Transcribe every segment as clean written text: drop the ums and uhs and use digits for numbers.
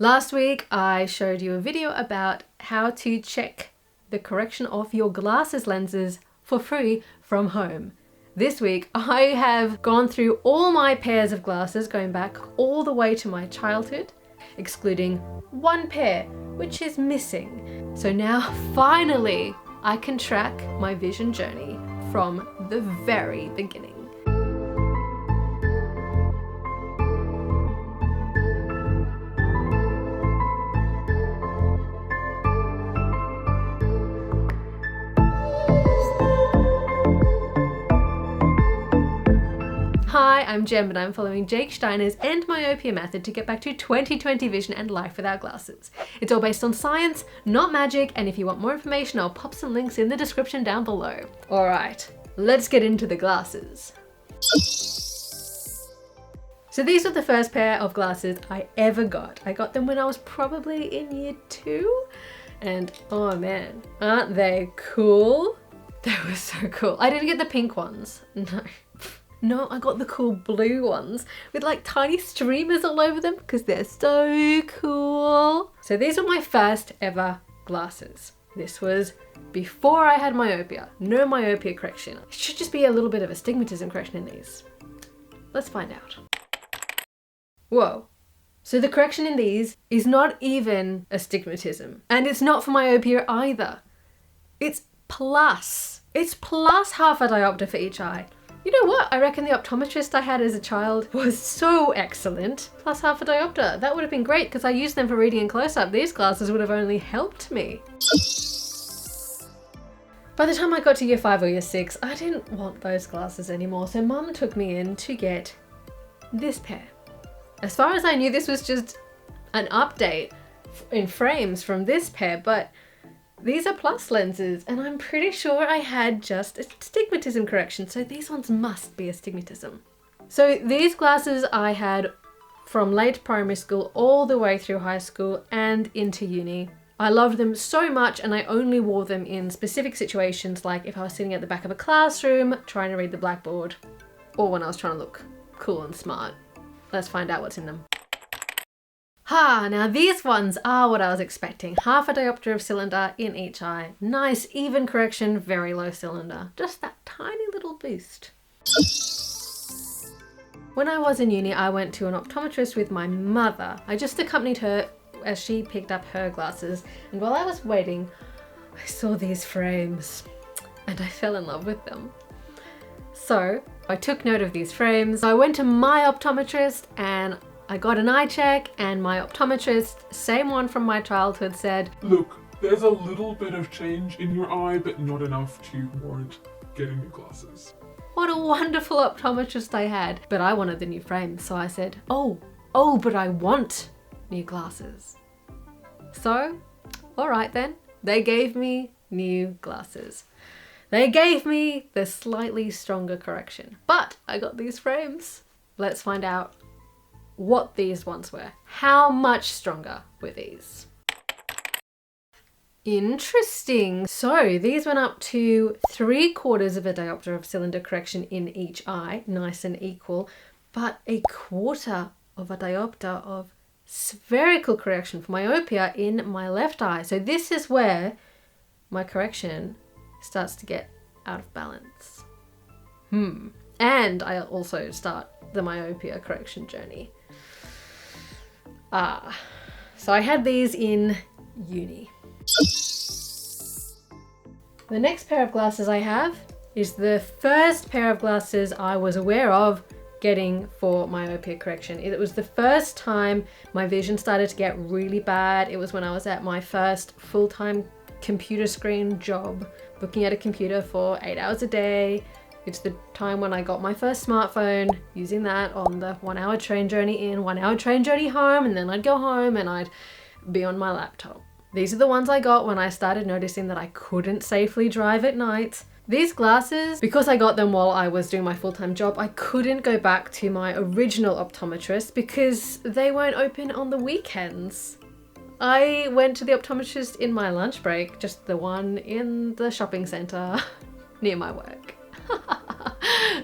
Last week I showed you a video about how to check the correction of your glasses lenses for free from home. This week I have gone through all my pairs of glasses going back all the way to my childhood, excluding one pair which is missing. So now finally I can track my vision journey from the very beginning. Hi, I'm Jem and I'm following Jake Steiner's EndMyopia method to get back to 20/20 vision and life without glasses. It's all based on science, not magic, and if you want more information, I'll pop some links in the description down below. Alright, let's get into the glasses. So these are the first pair of glasses I ever got. I got them when I was probably in year 2, and oh man, aren't they cool? They were so cool. I didn't get the pink ones, no. No, I got the cool blue ones with like tiny streamers all over them because they're so cool. So these were my first ever glasses. This was before I had myopia. No myopia correction. It should just be a little bit of astigmatism correction in these. Let's find out. Whoa. So the correction in these is not even astigmatism. And it's not for myopia either. It's plus. It's plus half a diopter for each eye. You know what? I reckon the optometrist I had as a child was so excellent. Plus half a diopter. That would have been great because I used them for reading in close-up. These glasses would have only helped me. By the time I got to year 5 or year 6, I didn't want those glasses anymore. So Mum took me in to get this pair. As far as I knew, this was just an update in frames from this pair, but these are plus lenses, and I'm pretty sure I had just astigmatism correction, so these ones must be astigmatism. So these glasses I had from late primary school all the way through high school and into uni. I loved them so much, and I only wore them in specific situations, like if I was sitting at the back of a classroom trying to read the blackboard, or when I was trying to look cool and smart. Let's find out what's in them. Now these ones are what I was expecting. Half a diopter of cylinder in each eye. Nice, even correction, very low cylinder. Just that tiny little boost. When I was in uni, I went to an optometrist with my mother. I just accompanied her as she picked up her glasses. And while I was waiting, I saw these frames and I fell in love with them. So I took note of these frames. I went to my optometrist and I got an eye check, and my optometrist, same one from my childhood, said, "Look, there's a little bit of change in your eye, but not enough to warrant getting new glasses." What a wonderful optometrist I had. But I wanted the new frames, so I said, oh, but I want new glasses. So, all right then, they gave me new glasses. They gave me the slightly stronger correction, but I got these frames. Let's find out what these ones were. How much stronger were these? Interesting. So these went up to 3/4 of a diopter of cylinder correction in each eye, nice and equal, but 1/4 of a diopter of spherical correction for myopia in my left eye. So this is where my correction starts to get out of balance. And I also start the myopia correction journey. So I had these in uni. The next pair of glasses I have is the first pair of glasses I was aware of getting for myopia correction. It was the first time my vision started to get really bad. It was when I was at my first full-time computer screen job, looking at a computer for 8 hours a day. It's the time when I got my first smartphone, using that on the 1-hour train journey in, 1-hour train journey home, and then I'd go home and I'd be on my laptop. These are the ones I got when I started noticing that I couldn't safely drive at night. These glasses, because I got them while I was doing my full-time job, I couldn't go back to my original optometrist because they weren't open on the weekends. I went to the optometrist in my lunch break, just the one in the shopping centre near my work.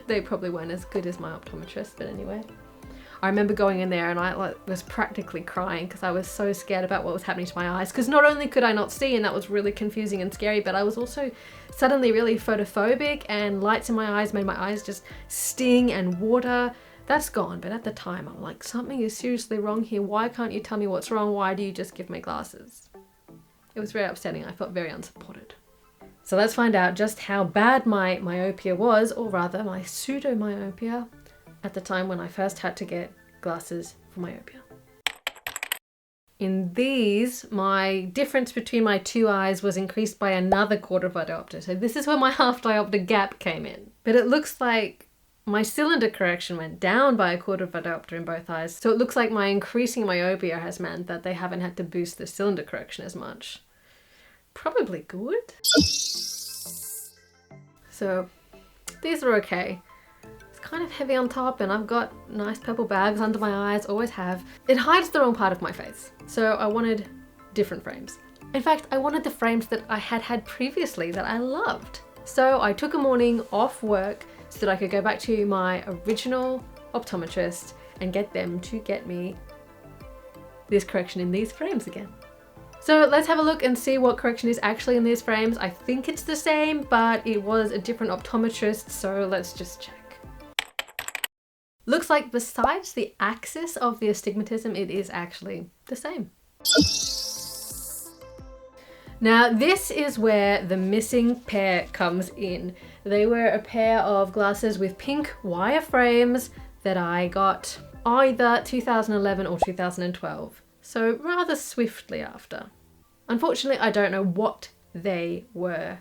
They probably weren't as good as my optometrist, but anyway. I remember going in there and I was practically crying because I was so scared about what was happening to my eyes. Because not only could I not see, and that was really confusing and scary, but I was also suddenly really photophobic, and lights in my eyes made my eyes just sting and water. That's gone, but at the time I'm like, something is seriously wrong here. Why can't you tell me what's wrong? Why do you just give me glasses? It was very upsetting. I felt very unsupported. So let's find out just how bad my myopia was, or rather my pseudo-myopia, at the time when I first had to get glasses for myopia. In these, my difference between my two eyes was increased by another quarter of a diopter. So this is where my half diopter gap came in. But it looks like my cylinder correction went down by a quarter of a diopter in both eyes. So it looks like my increasing myopia has meant that they haven't had to boost the cylinder correction as much. Probably good. So these are okay. It's kind of heavy on top, and I've got nice purple bags under my eyes, always have. It hides the wrong part of my face. So I wanted different frames. In fact, I wanted the frames that I had had previously that I loved. So I took a morning off work so that I could go back to my original optometrist and get them to get me this correction in these frames again. So let's have a look and see what correction is actually in these frames. I think it's the same, but it was a different optometrist, so let's just check. Looks like besides the axis of the astigmatism, it is actually the same. Now this is where the missing pair comes in. They were a pair of glasses with pink wire frames that I got either 2011 or 2012. So rather swiftly after. Unfortunately, I don't know what they were,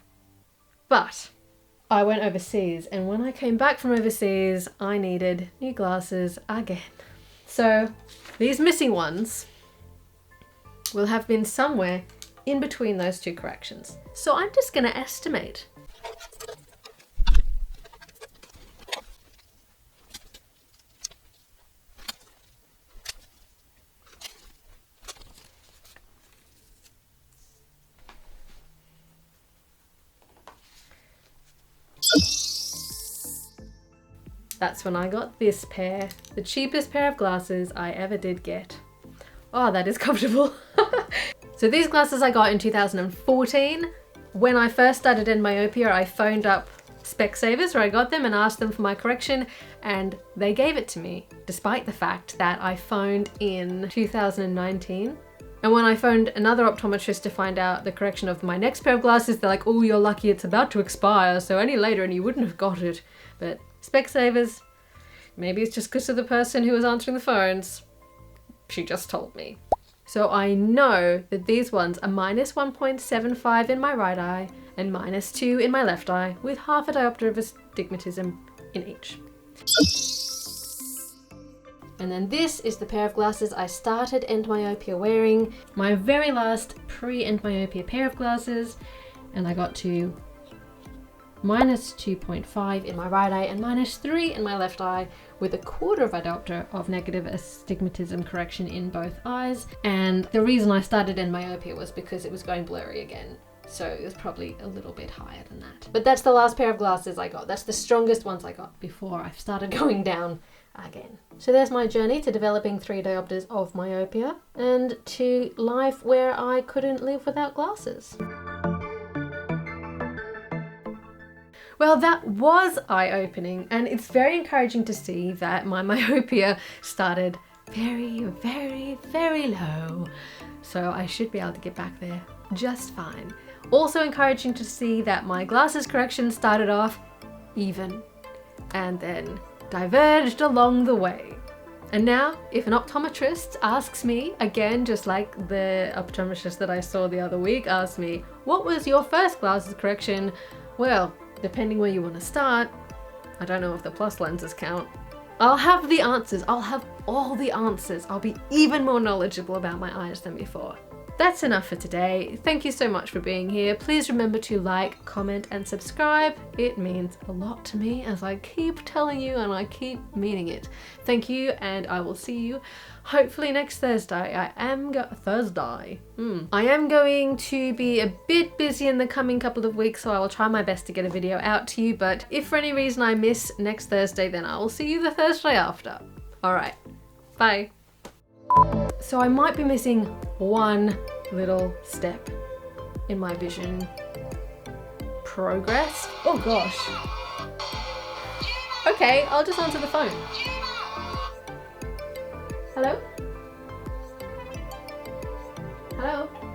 but I went overseas, and when I came back from overseas, I needed new glasses again. So these missing ones will have been somewhere in between those two corrections. So I'm just gonna estimate. That's when I got this pair, the cheapest pair of glasses I ever did get. Oh, that is comfortable. So these glasses I got in 2014. When I first started EndMyopia, I phoned up Specsavers where I got them and asked them for my correction, and they gave it to me, despite the fact that I phoned in 2019. And when I phoned another optometrist to find out the correction of my next pair of glasses, they're like, oh, you're lucky, it's about to expire, so any later and you wouldn't have got it. But Specsavers, maybe it's just because of the person who was answering the phones, she just told me. So I know that these ones are minus 1.75 in my right eye and minus 2 in my left eye, with half a diopter of astigmatism in each. And then this is the pair of glasses I started EndMyopia wearing, my very last pre-EndMyopia pair of glasses, and I got to minus 2.5 in my right eye and minus 3 in my left eye, with a quarter of a diopter of negative astigmatism correction in both eyes. And the reason I started EndMyopia was because it was going blurry again. So it was probably a little bit higher than that. But that's the last pair of glasses I got. That's the strongest ones I got before I started going down again. So there's my journey to developing 3 diopters of myopia and to life where I couldn't live without glasses. Well, that was eye-opening, and it's very encouraging to see that my myopia started very, very, very low. So I should be able to get back there just fine. Also encouraging to see that my glasses correction started off even and then diverged along the way. And now, if an optometrist asks me, again, just like the optometrist that I saw the other week asked me, what was your first glasses correction? Well, depending where you want to start, I don't know if the plus lenses count. I'll have the answers. I'll have all the answers. I'll be even more knowledgeable about my eyes than before. That's enough for today. Thank you so much for being here. Please remember to like, comment, and subscribe. It means a lot to me, as I keep telling you and I keep meaning it. Thank you, and I will see you hopefully next Thursday. I am going to be a bit busy in the coming couple of weeks, so I will try my best to get a video out to you, but if for any reason I miss next Thursday, then I will see you the Thursday after. All right, Bye. So I might be missing one little step in my vision progress. Oh gosh. Okay, I'll just answer the phone. Hello? Hello?